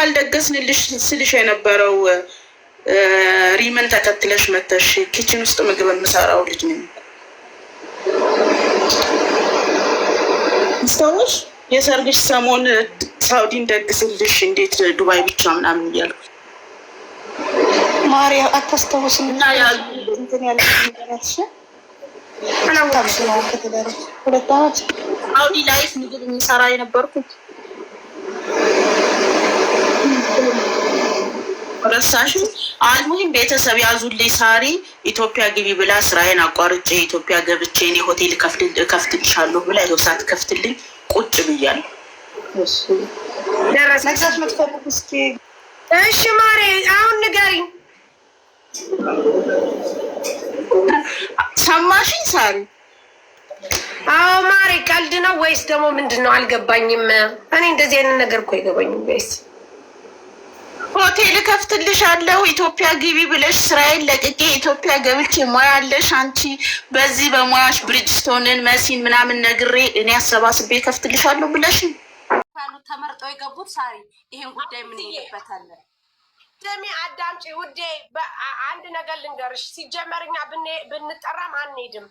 አልደገስንልሽ ስልሽ የነበረው ሪመን ተከትለሽ መተሽ ኪችን ውስጥ ምግብ የምሰራው ልጅ ነኝ። ስታወሽ የሰርግሽ ሰሞን ሳውዲ እንደግስልሽ እንዴት ዱባይ ብቻ ምናምን እያልኩ ማርያ አታስታውስም? እና እንትን ያለ ሁለት ዓመት ሳውዲ ላይ ምግብ የሚሰራ የነበርኩት ረሳሽ? አልሙሂም ቤተሰብ ያዙልኝ። ሳሪ ኢትዮጵያ ግቢ ብላ ስራዬን አቋርጬ ኢትዮጵያ ገብቼ እኔ ሆቴል ከፍትልሻለሁ ብላ ይኸው ሳትከፍትልኝ ቁጭ ብያለሁ። መግዛት የምትፈልግ እስኪ እሺ ማሬ አሁን ንገሪኝ። ሰማሽኝ ሳሪ? አዎ ማሬ ቀልድ ነው ወይስ ደግሞ ምንድን ነው? አልገባኝም። እኔ እንደዚህ አይነት ነገር እኮ አይገባኝም። ወይስ ሆቴል ከፍትልሻለሁ ኢትዮጵያ ግቢ ብለሽ ስራዬን ለቅቄ ኢትዮጵያ ገብቼ ሙያ አለሽ አንቺ በዚህ በሙያሽ ብሪጅስቶንን መሲን ምናምን ነግሬ እኔ አሰባስቤ ከፍትልሻለሁ ብለሽ ተመርጠው የገቡት ሳሪ ይሄን ጉዳይ ምን ይልበታለን? ደሚ አዳምጪ ውዴ፣ አንድ ነገር ልንገርሽ። ሲጀመር እኛ ብንጠራም አልሄድም።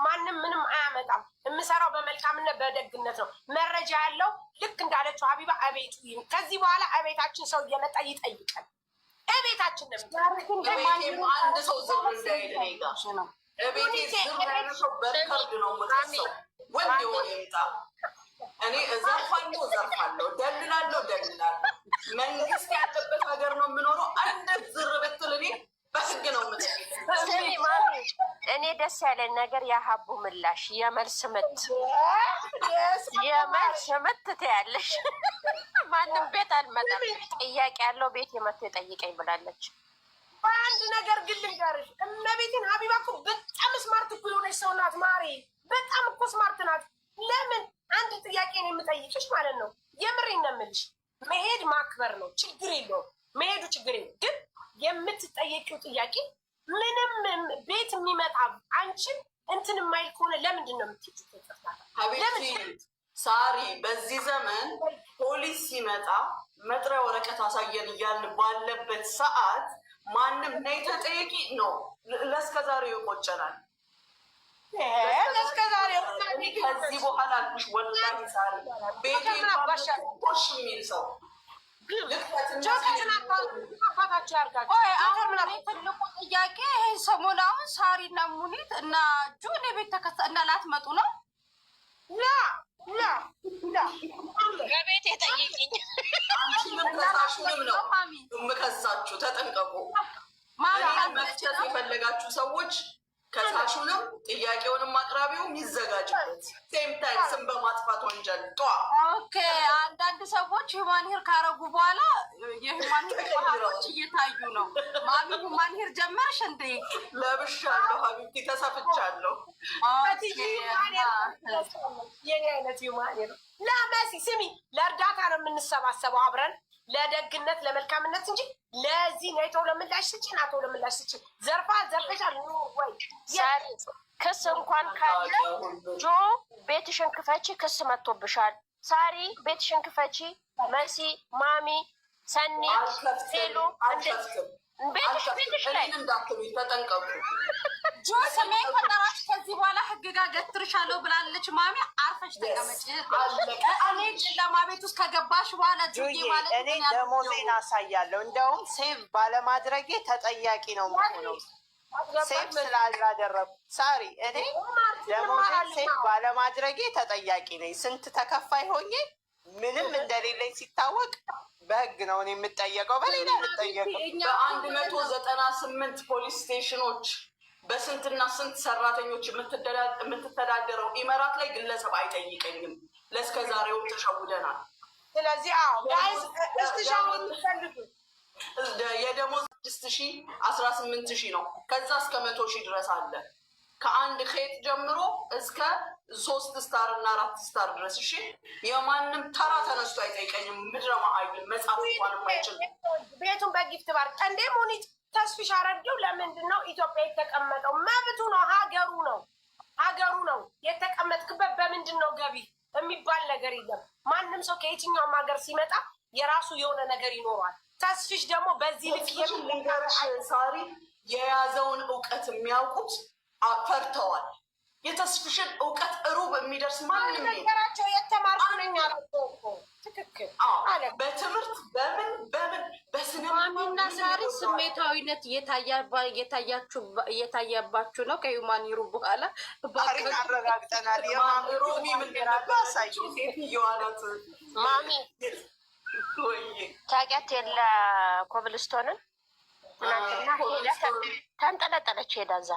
ማንም ምንም አያመጣም። የምሰራው በመልካምነት በደግነት ነው። መረጃ ያለው ልክ እንዳለችው ሀቢባ እቤቱ ይህን ከዚህ በኋላ እቤታችን ሰው እየመጣ ይጠይቃል። እቤታችን ነው አንድ ሰው ዝም እንዳይል ነው። እቤቴ ዝም ያለ ሰው በከርድ ነው የምታሰው። ወንድ የሆነ ይምጣ። እኔ እዘርፋለሁ፣ ደልላለሁ። መንግስት ያለበት ሀገር ነው የምኖረው። አንድ ዝር ብትል እኔ በህግ ነው እኔ ደስ ያለን ነገር የሀቡ ምላሽ የመልስ ምት ትያለሽ። ማንም ቤት አልመጣም። ጥያቄ ያለው ቤት የመቶ የጠይቀኝ ብላለች። በአንድ ነገር ግን ልንገርሽ፣ እመቤቴን ሀቢባ እኮ በጣም ስማርት እኮ የሆነች ሰው ናት። ማሬ በጣም እኮ ስማርት ናት። ለምን አንድ ጥያቄ ነው የምጠይቅሽ ማለት ነው። የምሬን ነው የምልሽ። መሄድ ማክበር ነው፣ ችግር የለውም። መሄዱ ችግር የለውም። ግን የምትጠየቂው ጥያቄ ምንም ቤት የሚመጣ አንቺን እንትን የማይል ከሆነ ለምንድን ነው የምትሄጂው? ሳሪ በዚህ ዘመን ፖሊስ ሲመጣ መጥሪያ ወረቀት አሳየን እያልን ባለበት ሰዓት ማንም ነይ ተጠየቂ ነው። ለእስከዛሬው ይቆጨናል። ከዚህ በኋላ አልኩሽ ወላሂ ሳሪ ቤቴ ቆሽ የሚል ሰው ትልቁ ጥያቄ ይሄ ሰሞን አሁን ሳሪ እና ሙኒት እና ጁን ቤት እና ላትመጡ ነው። በቤት የጠየቅኝ አንቺንም ከሳሹንም ነው የምከሳችሁ። ተጠንቀቁ። መክሰስ የፈለጋችሁ ሰዎች ከሳሹንም ጥያቄውንም አቅራቢውም ይዘጋጅበት። ሴም ታይም ስም በማጥፋት ወንጀል ኦኬ። አንዳንድ ሰዎች ሂውማን ሄር ካረጉ በኋላ የሂውማን ሄር ባህሎች እየታዩ ነው። ማሚ ሂውማን ሄር ጀመርሽ እንዴ? ለብሻለሁ ሀቢብቲ፣ ተሰፍቻለሁ። የኔ አይነት ሂውማን ሄር ለመሲ ስሚ፣ ለእርዳታ ነው የምንሰባሰበው አብረን ለደግነት ለመልካምነት እንጂ ለዚህ ነይቶ ለምላሽ ስጪ ናቶ ለምላሽ ስጪ ዘርፈሻል ወይ ክስ እንኳን ካለ ጆ ቤትሽን ክፈቺ፣ ክስ መጥቶብሻል። ሳሪ ቤትሽን ክፈቺ፣ መሲ፣ ማሚ፣ ሰኒ፣ ሄሎ ቤትሽ ላይ ተጠንቀቁ። ጆ ሰማይ ፈጠራች። ከዚህ በኋላ ህግ ጋር ገትርሻለሁ ብላለች ማሚ። አርፈሽ ተቀመጭ። እኔ ጨለማ ቤት ውስጥ ከገባሽ በኋላ ጁዬ ማለት እኔ ደሞዜን አሳያለሁ። እንደውም ሴቭ ባለማድረጌ ተጠያቂ ነው የምሆነው። ሴቭ ስላላደረጉ ሳሪ እኔ ደሞዜን ሴቭ ባለማድረጌ ተጠያቂ ነኝ። ስንት ተከፋይ ሆኜ ምንም እንደሌለኝ ሲታወቅ በህግ ነው እኔ የምጠየቀው፣ በሌላ የምጠየቀው። በ198 ፖሊስ ስቴሽኖች በስንትና ስንት ሰራተኞች የምትተዳደረው ኢመራት ላይ ግለሰብ አይጠይቀኝም። ለእስከ ዛሬው ተሸውደናል። ስለዚህ የደሞዝ 6,000 18,000 ነው። ከዛ እስከ 100,000 ድረስ አለ። ከአንድ ኬት ጀምሮ እስከ 3 ስታር እና 4 ስታር ድረስ። እሺ የማንም ተራ ተነስቶ አይጠይቀኝም። ምድረማ አይል መጽሐፍ እንኳን የማይችል ቤቱን በጊፍት ባርክ እንዴ ሙኒት ተስፊሽ አረጊው ለምንድን ነው ኢትዮጵያ የተቀመጠው? መብቱ ነው፣ ሀገሩ ነው። የተቀመጥክበት በምንድን ነው ገቢ የሚባል ነገር የለም። ማንም ሰው ከየትኛውም ሀገር ሲመጣ የራሱ የሆነ ነገር ይኖረዋል። ተስፊሽ ደግሞ በዚህ ልክ የሚገርሽ ሳሪ የያዘውን እውቀት የሚያውቁት ፈርተዋል። የተስፍሽን እውቀት ሩብ የሚደርስ ማንም ነገራቸው የተማርኩ ነኝ አለ። ትክክል በትምህርት በምን ማሚና ሳሪ ስሜታዊነት እየታያባችሁ ነው። ከዩማኒሩ በኋላ አረጋግጠናል። ሮሚ ምንድነባሳዩ ሴትዮዋናት ማሚ ታውቂያት የለ ኮብልስቶንን ተንጠለጠለች ሄዳ እዛ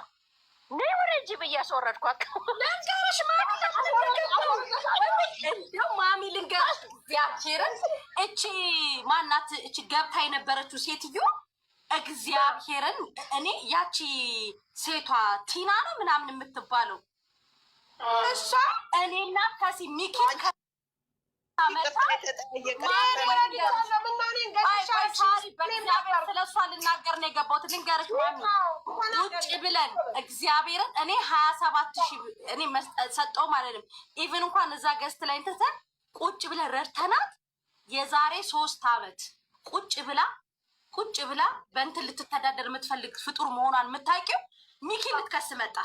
እንደ ወረጅ ብዬ አስወረድኳት። ልንገርሽ ማሚ ልንገርሽ እግዚአብሔርን እቺ ማናት እቺ ገብታ የነበረችው ሴትዮ እግዚአብሔርን እኔ ያቺ ሴቷ ቲና ነው ምናምን የምትባለው እሷ እኔና ከሲ ሚኪ ስለሷ ልናገር ነው የገባሁት። ልንገርሽ ማሚ ውጭ ብለን እግዚአብሔርን እኔ 27,000 እኔ ሰጠው ማለት ነው። ኢቭን እንኳን እዛ ገዝት ላይ እንትተን ቁጭ ብለን ረድተናት የዛሬ 3 ዓመት ቁጭ ብላ በእንትን ልትተዳደር የምትፈልግ ፍጡር መሆኗን የምታውቂው ሚኪ ልትከስ መጣ።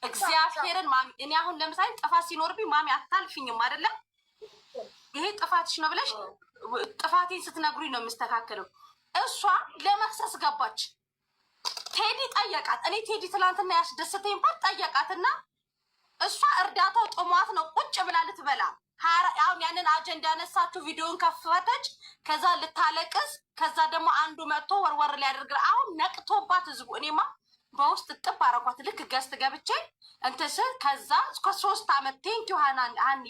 እግዚአብሔርን ማሚ እኔ አሁን ለምሳሌ ጥፋት ሲኖርብኝ ማሚ አታልፊኝም አይደለም ይሄ ጥፋትሽ ነው ብለሽ ጥፋቴን ስትነግሩኝ ነው የምስተካከለው። እሷ ለመክሰስ ገባች። ቴዲ ጠየቃት። እኔ ቴዲ ትላንትና ያስደሰተኝ ባት ጠየቃትና እሷ እርዳታው ጥሟት ነው ቁጭ ብላ ልትበላ አሁን ያንን አጀንዳ ያነሳችሁ ቪዲዮን ከፈተች። ከዛ ልታለቅስ ከዛ ደግሞ አንዱ መጥቶ ወርወር ሊያደርግ አሁን ነቅቶባት ህዝቡ እኔማ በውስጥ ጥብ አረኳት። ልክ ገዝት ገብቼ እንትስ ከዛ እስከ 3 ዓመት ቴንኪው ሀንዬ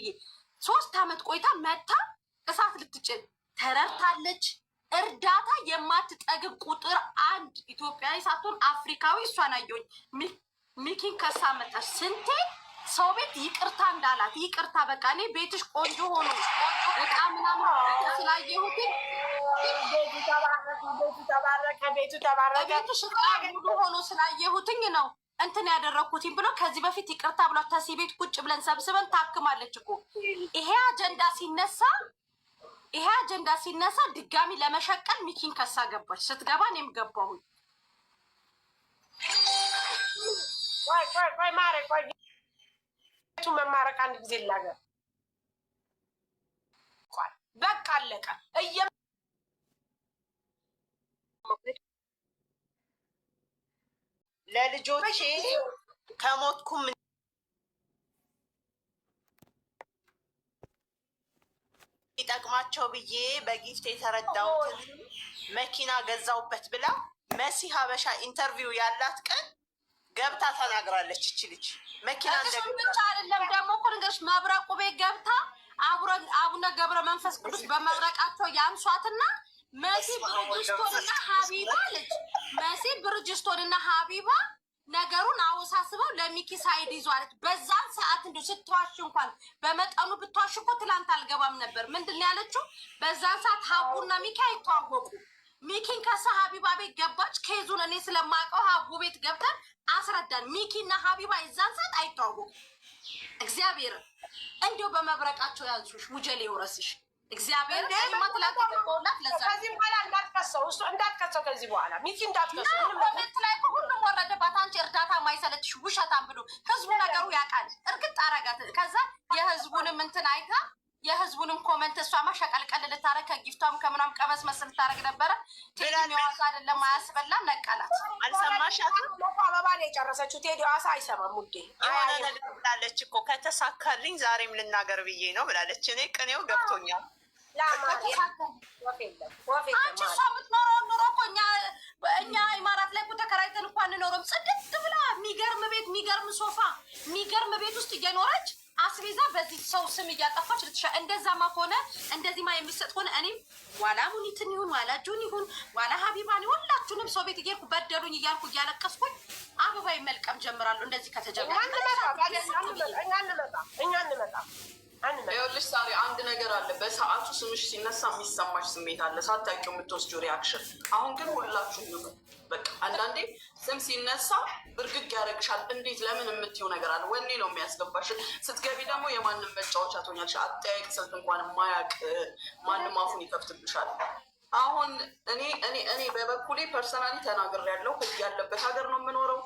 3 ዓመት ቆይታ መታ እሳት ልትጭን ተረድታለች። እርዳታ የማትጠግብ ቁጥር 1 ኢትዮጵያዊ ሳትሆን አፍሪካዊ እሷን አየሁኝ። ሚኪን ከሳ መጣች። ስንቴ ሰው ቤት ይቅርታ እንዳላት ይቅርታ በቃ እኔ ቤትሽ ቆንጆ ሆኖ እቃ ምናምን ስላየሁት ቤቱ ተባረከ ቤትሽ እቃ ሙሉ ሆኖ ስላየሁትኝ ነው እንትን ያደረኩትኝ ብሎ ከዚህ በፊት ይቅርታ ብሎ ታሲ ቤት ቁጭ ብለን ሰብስበን ታክማለች እኮ። ይሄ አጀንዳ ሲነሳ ድጋሚ ለመሸቀል ሚኪን ከሳ ገባች። ስትገባ እኔም ገባሁኝ። ቆይ ማረ ቆይ መማረቅ አንድ ጊዜ ላገር በቃ አለቀ። ለልጆቼ ከሞትኩም ይጠቅማቸው ብዬ በጊፍት የተረዳሁትን መኪና ገዛውበት ብላ መሲ ሀበሻ ኢንተርቪው ያላት ቀን ገብታ ተናግራለች። እቺ ልጅ መኪና ብቻ አይደለም ደግሞ እኮ ነገርሽ መብረቁ ቤት ገብታ አቡነ ገብረ መንፈስ ቅዱስ በመብረቃቸው ያንሷትና መሲ ብርጅስቶንና ሀቢባ አለች። መሲ ብርጅስቶንና ሀቢባ ነገሩን አወሳስበው ለሚኪ ሳይድ ይዟለች። በዛን ሰዓት እንዲሁ ስትዋሽ እንኳን በመጠኑ ብትዋሽ እኮ ትላንት አልገባም ነበር። ምንድን ነው ያለችው? በዛን ሰዓት ሀቡና ሚኪ አይተዋወቁ። ሚኪን ከሳ ሀቢባ ቤት ገባች። ኬዙን እኔ ስለማውቀው ሀቡ ቤት ገብተን አስረዳን። ሚኪና ሀቢባ የዛን ሰዓት አይተዋወቁ። እግዚአብሔር እንዲሁ በመብረቃቸው ያንሱሽ ሙጀሌ ይውረስሽ። እግዚአብሔር ማትላት ተቆውላት ለዛ ከዚህ በኋላ እንዳትከሰው እሱ እንዳትከሰው ከዚህ በኋላ ሚኪ እንዳትከሰው ኮሜንት ላይ ሁሉም ወረደባት። አንቺ እርዳታ ማይሰለትሽ ውሸታም ብሎ ህዝቡ ነገሩ ያውቃል። እርግጥ አረጋት። ከዛ የህዝቡንም እንትን አይታ የህዝቡንም ኮሜንት እሷማ ሸቀልቀል ልታረግ ከጊፍቷም ከምናም ቀበስ መስል ልታረግ ነበረ። ቴዲ ዋሳ አይደለም አያስበላም ነቀላት። አልሰማሻትም? አበባ ነው የጨረሰችው። ቴዲ ዋሳ አይሰማም ውዴ። የሆነ ነገር ብላለች እኮ ከተሳካልኝ ዛሬም ልናገር ብዬ ነው ብላለች። እኔ ቅኔው ገብቶኛል። አንቺ እሷ የምትኖረው ኑሮ እኮ እኛ ኢማራት ላይ እኮ ተከራይተን እኮ አንኖርም። ጽድት ብላ የሚገርም ቤት የሚገርም ሶፋ የሚገርም ቤት ውስጥ እየኖረች አስቤዛ በዚህ ሰው ስም እያጠፋች ልትሻ። እንደዛማ ከሆነ እንደዚህማ የሚሰጥ ሆነ እኔም ዋላ ሙኒትን ይሁን ዋላ ጁን ይሁን ዋላ ሀቢባን ሁላችሁንም ሰው ቤት እየሄድኩ በደሉኝ እያልኩ እያለቀስኩኝ አበባይ መልቀም ጀምራለሁ። እንደዚህ ከተጀመረ እኛ እንመጣ ይኸውልሽ ሳሪ አንድ ነገር አለ። በሰዓቱ ስምሽ ሲነሳ የሚሰማሽ ስሜት አለ፣ ሳታውቂው የምትወስጂው ሪያክሽን። አሁን ግን ሁላችሁም በቃ አንዳንዴ ስም ሲነሳ ብርግግ ያደርግሻል። እንዴት ለምን የምትይው ነገር አለ፣ ወኔ ነው የሚያስገባሽ። ስትገቢ ደግሞ የማንም መጫወቻ ትሆኛለሽ። አጠያየቅ ስልት እንኳን የማያውቅ ማንም አፉን ይከፍትብሻል። አሁን እኔ በበኩሌ ፐርሰናሊ ተናግሬያለሁ። ህግ ያለበት ሀገር ነው የምኖረው።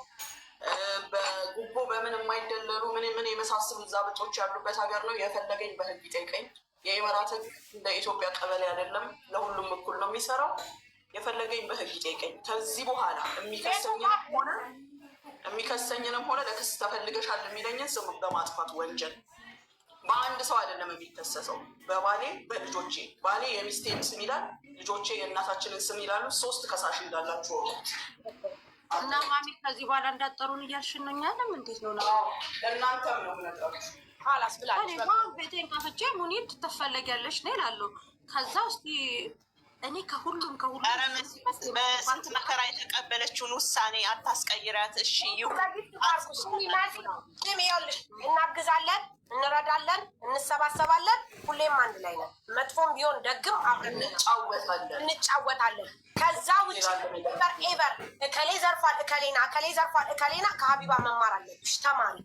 በጉቦ በምን የማይደለሉ ምን የመሳሰሉ ዛብጦች ያሉበት ሀገር ነው። የፈለገኝ በህግ ይጠይቀኝ። የኢመራት ህግ እንደ ኢትዮጵያ ቀበሌ አይደለም፣ ለሁሉም እኩል ነው የሚሰራው። የፈለገኝ በህግ ይጠይቀኝ። ከዚህ በኋላ የሚከሰኝንም ሆነ ለክስ ተፈልገሻል የሚለኝን ስም በማጥፋት ወንጀል በአንድ ሰው አይደለም የሚከሰሰው፣ በባሌ በልጆቼ። ባሌ የሚስቴን ስም ይላል፣ ልጆቼ የእናታችንን ስም ይላሉ። 3 ከሳሽ እንዳላችሁ እና ማሚ ከዚህ በኋላ እንዳጠሩን እያልሽን ነው። እኛንም እንዴት ነው ለእናንተም ነው ነገሮች ቤቴን ከፍቼ ሙኒት ትፈለጊያለሽ ነው ይላሉ። ከዛ ውስጥ እኔ ከሁሉም በስንት መከራ የተቀበለችውን ውሳኔ አታስቀይሪያት። እሺ ይኸውልሽ እናግዛለን፣ እንረዳለን፣ እንሰባሰባለን። ሁሌም አንድ ላይ ነን። መጥፎም ቢሆን ደግም አብረን እንጫወታለን። ከዛ ውጭ ኤቨር እከሌ ዘርፏል እከሌና ከሀቢባ መማር አለብሽ። ተማሪ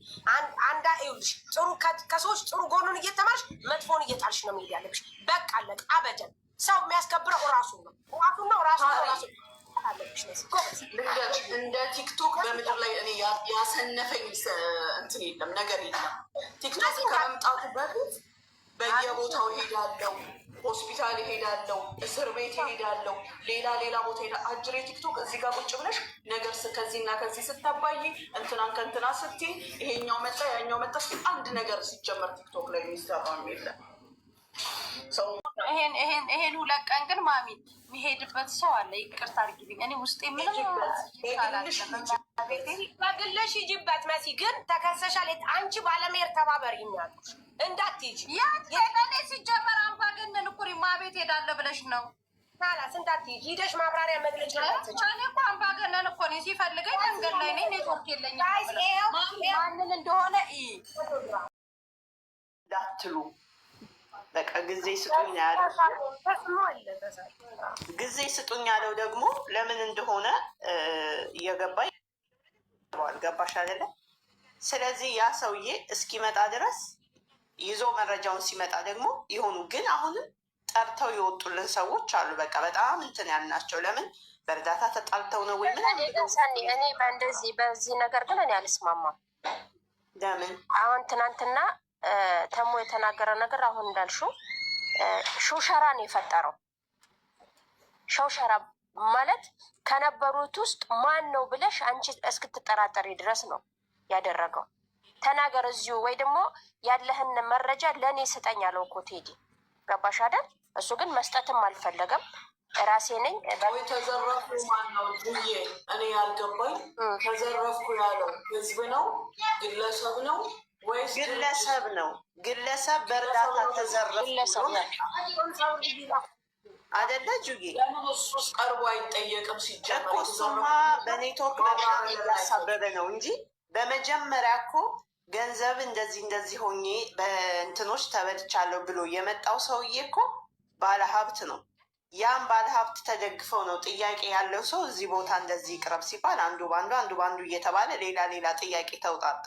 አንዳ ይኸውልሽ ጥሩ ከሰዎች ጥሩ ጎኑን እየተማርሽ መጥፎን እየጣልሽ ነው መሄድ ያለብሽ። በቃ አለቅ አበደን። ሰው የሚያስከብረው ራሱ ነው። እንደ ቲክቶክ በምድር ላይ እኔ ያሰነፈኝ እንትን የለም ነገር የለም። ቲክቶክ ከመምጣቱ በፊት በየቦታው ሄዳለው፣ ሆስፒታል ሄዳለው፣ እስር ቤት ሄዳለው፣ ሌላ ቦታ ሄዳ አጅሬ ቲክቶክ እዚህ ጋር ቁጭ ብለሽ ነገር ከዚህና ከዚህ ስታባይ እንትናን ከእንትና ስትይ ይሄኛው መጣ ያኛው መጣ አንድ ነገር ሲጀመር ቲክቶክ ላይ የሚሰራው የለም። ይሄን 2 ቀን ግን ማሚ የሚሄድበት ሰው አለ። ይቅርታ አድርጊልኝ። እኔ ውስጤ ምንም በግለሽ ሂጂበት። መሲ ግን ተከሰሻል። አንቺ ባለመሄድ ተባበሪ የሚያሉሽ እንዳትሄጂ። ያኔ ሲጀመር አምባገነን እኮ ማቤት ሄዳለ ብለሽ ነው ላስ እንዳትሄጂ ሂደሽ ማብራሪያ መግለጫ እኔ እኮ አምባገነን እኮ ነኝ። ሲፈልገኝ መንገድ ላይ ነኝ። ኔትወርክ የለኝም። ማንን እንደሆነ እንዳትሉ በቃ ጊዜ ስጡኝ ያለው ደግሞ ለምን እንደሆነ እየገባኝ ገባሽ አይደለ? ስለዚህ ያ ሰውዬ እስኪመጣ ድረስ ይዞ መረጃውን ሲመጣ ደግሞ ይሆኑ። ግን አሁንም ጠርተው የወጡልን ሰዎች አሉ። በቃ በጣም እንትን ያልናቸው ለምን በእርዳታ ተጣልተው ነው ወይ ምን? እኔ በዚህ ነገር ግን እኔ አልስማማም። ለምን አሁን ትናንትና ተሞ የተናገረ ነገር አሁን እንዳልሽው ሾሸራ ነው የፈጠረው። ሾሸራ ማለት ከነበሩት ውስጥ ማን ነው ብለሽ አንቺ እስክትጠራጠሪ ድረስ ነው ያደረገው። ተናገር እዚሁ ወይ ደግሞ ያለህን መረጃ ለእኔ ስጠኝ አለው እኮ ቴዲ። ገባሽ አይደል? እሱ ግን መስጠትም አልፈለገም። ራሴ ነኝ ተዘረፉ ማን ነው ብዬ እኔ ያልገባኝ። ተዘረፍኩ ያለው ህዝብ ነው ግለሰብ ነው ወይስ ግለሰብ ነው? ግለሰብ በእርዳታ ተዘረፈ አይደለ? ጁጌ ለምን እሱስ ቀርቦ አይጠየቅም? ሲጀመር እሱማ በኔትወርክ በሚያሳበበ ነው እንጂ በመጀመሪያ እኮ ገንዘብ እንደዚህ ሆኜ በእንትኖች ተበልቻለሁ ብሎ የመጣው ሰውዬ እኮ ባለሀብት ነው። ያም ባለሀብት ተደግፈው ነው ጥያቄ ያለው ሰው እዚህ ቦታ እንደዚህ ይቅረብ ሲባል አንዱ ባንዱ እየተባለ ሌላ ጥያቄ ተውጣጣ።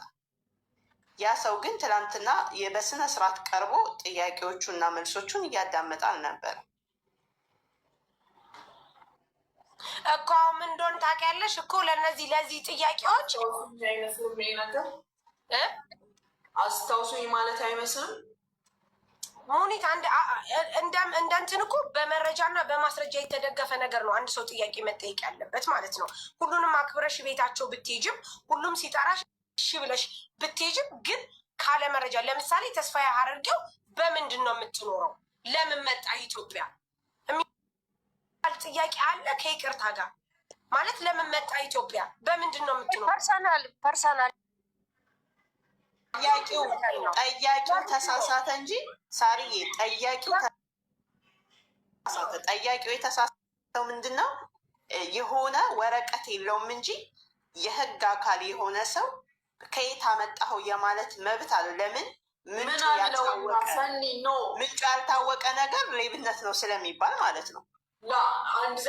ያ ሰው ግን ትላንትና በስነ ስርዓት ቀርቦ ጥያቄዎቹና መልሶቹን እያዳመጠ አልነበረም እኮ። ምን እንደሆነ ታውቂያለሽ እኮ ለዚህ ጥያቄዎች አስታውሱኝ ማለት አይመስልም። ሙኒት እንደ እንትን እኮ በመረጃና በማስረጃ የተደገፈ ነገር ነው አንድ ሰው ጥያቄ መጠየቅ ያለበት ማለት ነው። ሁሉንም አክብረሽ ቤታቸው ብትሄጅም ሁሉም ሲጠራሽ እሺ ብለሽ ብትሄጅም ግን ካለ መረጃ ለምሳሌ ተስፋዬ ሀረርጌው በምንድን ነው የምትኖረው? ለምን መጣ ኢትዮጵያ የሚባል ጥያቄ አለ። ከይቅርታ ጋር ማለት ለምን መጣ ኢትዮጵያ? በምንድን ነው የምትኖረው? ፐርሰናል ጠያቂው ተሳሳተ እንጂ ሳርዬ፣ ጠያቂው የተሳሳተው ምንድን ነው? የሆነ ወረቀት የለውም እንጂ የህግ አካል የሆነ ሰው ከየት አመጣኸው የማለት መብት አለው። ለምን ምንጩ ያልታወቀ ነገር ሌብነት ነው ስለሚባል ማለት ነው።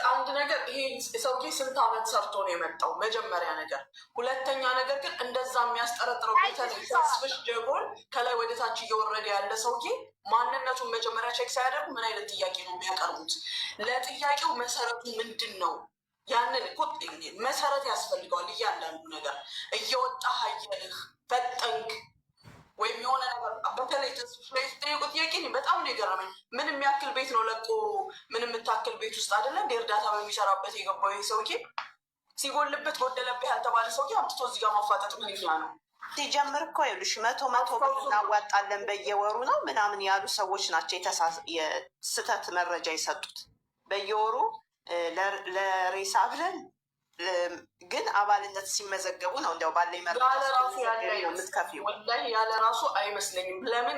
አንድ ነገር ይሄ ሰውዬ ስንት ዓመት ሰርቶ ነው የመጣው? መጀመሪያ ነገር። ሁለተኛ ነገር ግን እንደዛ የሚያስጠረጥረው በተለይ ተስፍሽ ጀጎል ከላይ ወደ ታች እየወረደ ያለ ሰውዬ ማንነቱን መጀመሪያ ቼክ ሳያደርጉ ምን አይነት ጥያቄ ነው የሚያቀርቡት? ለጥያቄው መሰረቱ ምንድን ነው? ያንን መሰረት ያስፈልገዋል። እያንዳንዱ ነገር እየወጣ ሀየልህ ፈጠንክ ወይም የሆነ ነገር በተለይ ተስፍሽ ላይ የተጠየቁ ጥያቄ በጣም ነው የገረመኝ። ምን የሚያክል ቤት ነው ለቆ ምን የምታክል ቤት ውስጥ አይደለ እንደ እርዳታ በሚሰራበት የገባው ይህ ሰውዬ ሲጎልበት ጎደለብህ ያልተባለ ሰውዬ አምጥቶ እዚህ ጋር ማፋጠጥ ምን ይፍላ ነው? ሲጀምር እኮ ይኸውልሽ 100 ብር እናዋጣለን በየወሩ ነው ምናምን ያሉ ሰዎች ናቸው የስህተት መረጃ የሰጡት። በየወሩ ለሬሳ ብለን ግን አባልነት ሲመዘገቡ ነው እንዲያው ባለኝ መረጃ የምትከፊው። ወላሂ ያለ ራሱ አይመስለኝም። ለምን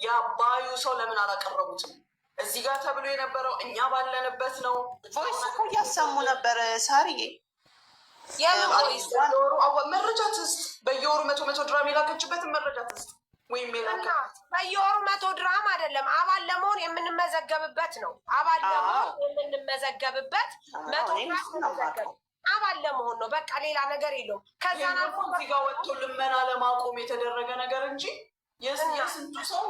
ያ ባዩ ሰው ለምን አላቀረቡትም? እዚህ ጋር ተብሎ የነበረው እኛ ባለንበት ነው። ቮይስ እኮ እያሰሙ ነበር ሳርዬ። መረጃ ትስጥ። በየወሩ 100 ድራም የላከችበትን መረጃ ትስጥ። ወይም በየወሩ 100 ድራም አይደለም አባል ለመሆን የምንመዘገብበት ነው። አባል ለመሆን የምንመዘገብበት 100 ድራም አባል ለመሆን ነው። በቃ ሌላ ነገር የለውም። ከዛ አልፎ እዚህ ጋር ወጥቶ ልመና ለማቆም የተደረገ ነገር እንጂ የስንቱ ሰው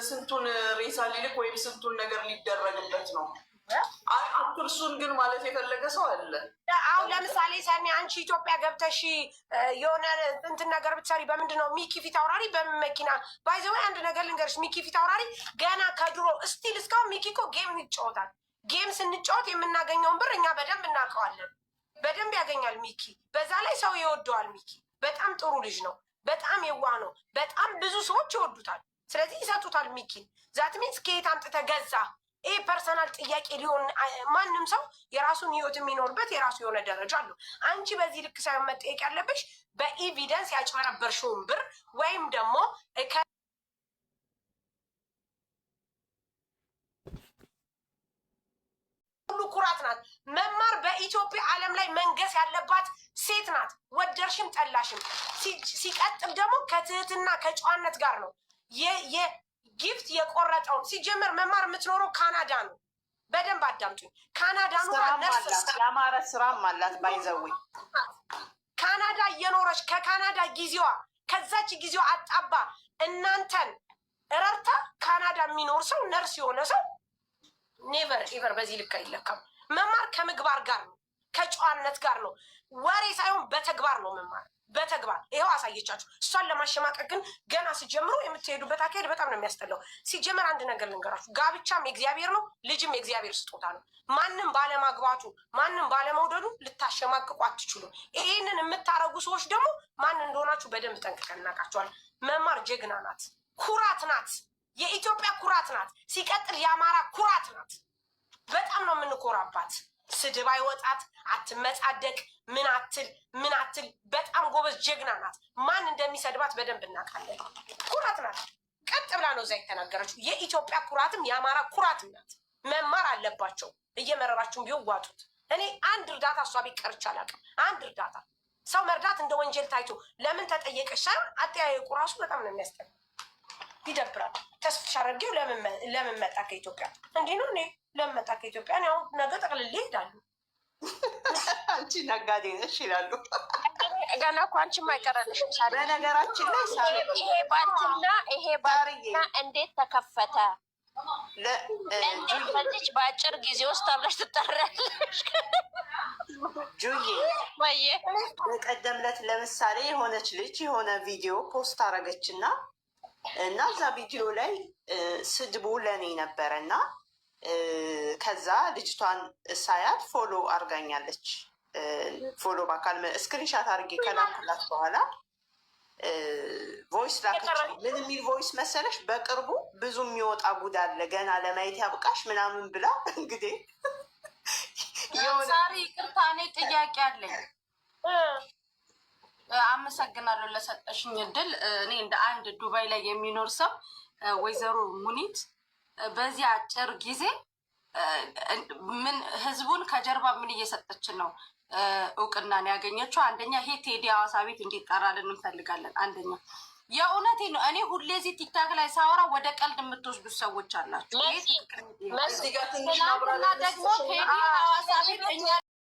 ስንቱን ሬሳ ሊልክ ወይም ስንቱን ነገር ሊደረግበት ነው። አክርሱን ግን ማለት የፈለገ ሰው አለ። አሁን ለምሳሌ ሰሚ አንቺ ኢትዮጵያ ገብተሽ የሆነ እንትን ነገር ብትሰሪ በምንድን ነው ሚኪ ፊት አውራሪ በምን መኪና ባይዘው አንድ ነገር ልንገርሽ፣ ሚኪ ፊት አውራሪ ገና ከድሮ ስቲል እስካሁን ሚኪ እኮ ጌም ይጫወታል። ጌም ስንጫወት የምናገኘውን ብር እኛ በደንብ እናውቀዋለን። በደንብ ያገኛል ሚኪ። በዛ ላይ ሰው ይወደዋል። ሚኪ በጣም ጥሩ ልጅ ነው። በጣም የዋህ ነው። በጣም ብዙ ሰዎች ይወዱታል። ስለዚህ ይሰጡታል ሚኪን። ዛት ሚንስ ከየት አምጥተህ ገዛ? ይሄ ፐርሰናል ጥያቄ ሊሆን ማንም ሰው የራሱን ህይወት የሚኖርበት የራሱ የሆነ ደረጃ አለው። አንቺ በዚህ ልክ ሳይሆን መጠየቅ ያለብሽ በኢቪደንስ ያጭበረበርሽውን ብር ወይም ደግሞ ሁሉ ኩራት ናት። መማር በኢትዮጵያ ዓለም ላይ መንገስ ያለባት ሴት ናት። ወደርሽም ጠላሽም። ሲቀጥል ደግሞ ከትህትና ከጨዋነት ጋር ነው ጊፍት የቆረጠውን። ሲጀመር መማር የምትኖረው ካናዳ ነው። በደንብ አዳምጡኝ። ካናዳ የአማረ ስራም አላት ባይዘዊ ካናዳ እየኖረች ከካናዳ ጊዜዋ ከዛች ጊዜዋ አጣባ እናንተን እረርታ ካናዳ የሚኖር ሰው ነርስ የሆነ ሰው ኔቨር ኤቨር በዚህ ልክ አይለካም። መማር ከምግባር ጋር ነው፣ ከጨዋነት ጋር ነው። ወሬ ሳይሆን በተግባር ነው መማር። በተግባር ይኸው አሳየቻችሁ። እሷን ለማሸማቀቅ ግን ገና ሲጀምሩ የምትሄዱበት አካሄድ በጣም ነው የሚያስጠላው። ሲጀመር አንድ ነገር ልንገራችሁ፣ ጋብቻም የእግዚአብሔር ነው፣ ልጅም የእግዚአብሔር ስጦታ ነው። ማንም ባለማግባቱ ማንም ባለመውደዱ ልታሸማቅቁ አትችሉም። ይህንን የምታረጉ ሰዎች ደግሞ ማን እንደሆናችሁ በደንብ ጠንቅቀን እናውቃቸዋለን። መማር ጀግና ናት፣ ኩራት ናት፣ የኢትዮጵያ ኩራት ናት። ሲቀጥል የአማራ ኩራት ናት። በጣም ነው የምንኮራባት። ስድብ አይወጣት፣ አትመጻደቅ፣ ምን አትል። በጣም ጎበዝ ጀግና ናት። ማን እንደሚሰድባት በደንብ እናውቃለን። ኩራት ናት። ቀጥ ብላ ነው እዛ የተናገረችው። የኢትዮጵያ ኩራትም የአማራ ኩራትም ናት። መማር አለባቸው። እየመረራችሁም ቢሆን ዋጡት። እኔ አንድ እርዳታ እሷ ቤት ቀርቼ አላውቅም። አንድ እርዳታ ሰው መርዳት እንደ ወንጀል ታይቶ ለምን ተጠየቀች ሳይሆን አጠያየቁ ራሱ በጣም ነው የሚያስጠላ፣ ይደብራል። ተስፍሽ አድርጌው ለምን መጣ ከኢትዮጵያ? እንዲህ ነው። እኔ ለምን መጣ ከኢትዮጵያ? እኔ አሁን ነገ ጠቅልሌ እሄዳለሁ። አንቺ ነጋዴ ነሽ ይላሉ። ገና እኮ አንቺም አይቀረልሽም። በነገራችን ላይ ይሄ ባንክና እንዴት ተከፈተ? እንዴት በዚች በአጭር ጊዜ ውስጥ አብረሽ ትጠሪያለሽ? ጁዬ በቀደም ዕለት ለምሳሌ የሆነች ልጅ የሆነ ቪዲዮ ፖስት አረገች እና እዛ ቪዲዮ ላይ ስድቡ ለእኔ ነበረ እና ከዛ ልጅቷን ሳያት ፎሎ አርጋኛለች። ፎሎ በአካል ስክሪንሻት አድርጌ ከላኩላት በኋላ ቮይስ ላከች። ምን የሚል ቮይስ መሰለሽ? በቅርቡ ብዙ የሚወጣ ጉድ አለ ገና ለማየት ያብቃሽ ምናምን ብላ እንግዲህ ዛሬ ይቅርታ፣ እኔ ጥያቄ አለኝ። አመሰግናለሁ ለሰጠሽኝ እድል። እኔ እንደ አንድ ዱባይ ላይ የሚኖር ሰው ወይዘሮ ሙኒት በዚህ አጭር ጊዜ ምን ህዝቡን ከጀርባ ምን እየሰጠችን ነው እውቅናን ያገኘችው? አንደኛ ይሄ ቴዲ ሐዋሳ ቤት እንዲጠራልን እንፈልጋለን። አንደኛ የእውነቴ ነው። እኔ ሁሌ እዚህ ቲክታክ ላይ ሳወራ ወደ ቀልድ የምትወስዱት ሰዎች አላችሁ። መሲ ትናንትና ደግሞ ቴዲ ሐዋሳ ቤት እኛ